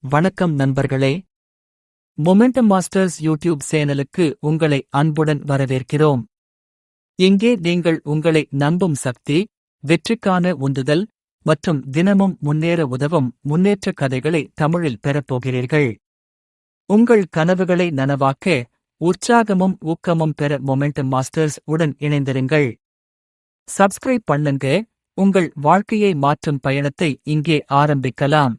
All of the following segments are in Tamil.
வணக்கம் நண்பர்களே. மொமெண்டம் மாஸ்டர்ஸ் யூடியூப் சேனலுக்கு உங்களை அன்புடன் வரவேற்கிறோம். இங்கே நீங்கள் உங்களை நம்பும் சக்தி, வெற்றிக்கான உந்துதல் மற்றும் தினமும் முன்னேற உதவும் முன்னேற்ற கதைகளை தமிழில் பெறப்போகிறீர்கள். உங்கள் கனவுகளை நனவாக்க உற்சாகமும் ஊக்கமும் பெற மொமெண்டம் மாஸ்டர்ஸ் உடன் இணைந்திருங்கள். சப்ஸ்கிரைப் பண்ணுங்க. உங்கள் வாழ்க்கையை மாற்றும் பயணத்தை இங்கே ஆரம்பிக்கலாம்.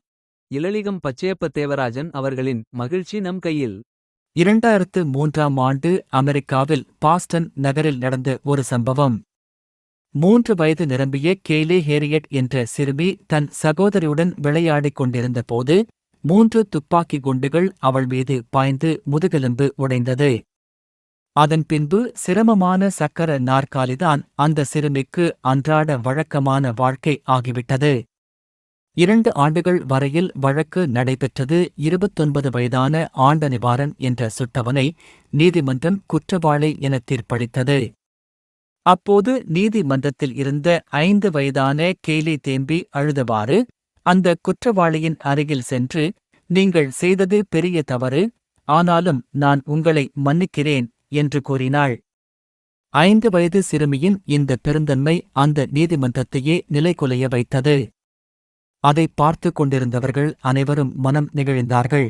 இலளிகம் பச்சையப்ப தேவராஜன் அவர்களின் மகிழ்ச்சி நம் கையில். 2003ஆம் ஆண்டு அமெரிக்காவில் பாஸ்டன் நகரில் நடந்த ஒரு சம்பவம். 3 வயது நிரம்பிய கேலே ஹேரியட் என்ற சிறுமி தன் சகோதரியுடன் விளையாடிக் கொண்டிருந்த போது 3 துப்பாக்கி குண்டுகள் அவள் மீது பாய்ந்து முதுகெலும்பு உடைந்தது. அதன் பின்பு சிரமமான சக்கர நாற்காலிதான் அந்த சிறுமிக்கு அன்றாட வழக்கமான வாழ்க்கை ஆகிவிட்டது. 2 ஆண்டுகள் வரையில் வழக்கு நடைபெற்றது. 29 வயதான ஆண்டனிவாரன் என்ற சுட்டவனை நீதிமன்றம் குற்றவாளி என தீர்ப்பளித்தது. அப்போது நீதிமன்றத்தில் இருந்த 5 வயதான கேலி தேம்பி அழுதவாறு அந்த குற்றவாளியின் அருகில் சென்று, "நீங்கள் செய்தது பெரிய தவறு, ஆனாலும் நான் உங்களை மன்னிக்கிறேன்" என்று கூறினாள். 5 வயது சிறுமியின் இந்த பெருந்தன்மை அந்த நீதிமன்றத்தையே நிலைகுலைய வைத்தது. அதை பார்த்துக் கொண்டிருந்தவர்கள் அனைவரும் மனம் நெகிழ்ந்தார்கள்.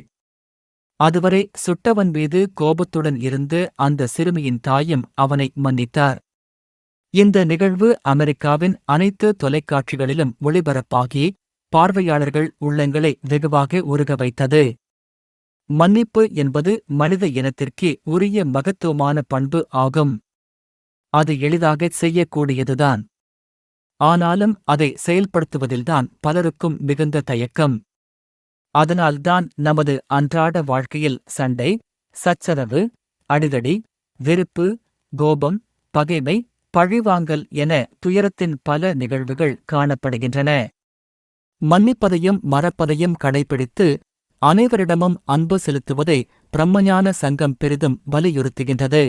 அதுவரை சுட்டவன் மீது கோபத்துடன் இருந்து அந்த சிறுமியின் தாயும் அவனை மன்னித்தார். இந்த நிகழ்வு அமெரிக்காவின் அனைத்து தொலைக்காட்சிகளிலும் ஒளிபரப்பாகி பார்வையாளர்கள் உள்ளங்களை வெகுவாக உருக வைத்தது. மன்னிப்பு என்பது மனித இனத்திற்கே உரிய மகத்துவமான பண்பு ஆகும். அது எளிதாகச் செய்யக்கூடியதுதான். ஆனாலும் அதை செயல்படுத்துவதில்தான் பலருக்கும் மிகுந்த தயக்கம். அதனால்தான் நமது அன்றாட வாழ்க்கையில் சண்டை, சச்சரவு, அடிதடி, வெறுப்பு, கோபம், பகைமை, பழிவாங்கல் என துயரத்தின் பல நிகழ்வுகள் காணப்படுகின்றன. மன்னிப்பதையும் மறப்பதையும் கடைபிடித்து அனைவரிடமும் அன்பு செலுத்துவதை பிரம்மஞான சங்கம் பெரிதும் வலியுறுத்துகின்றது.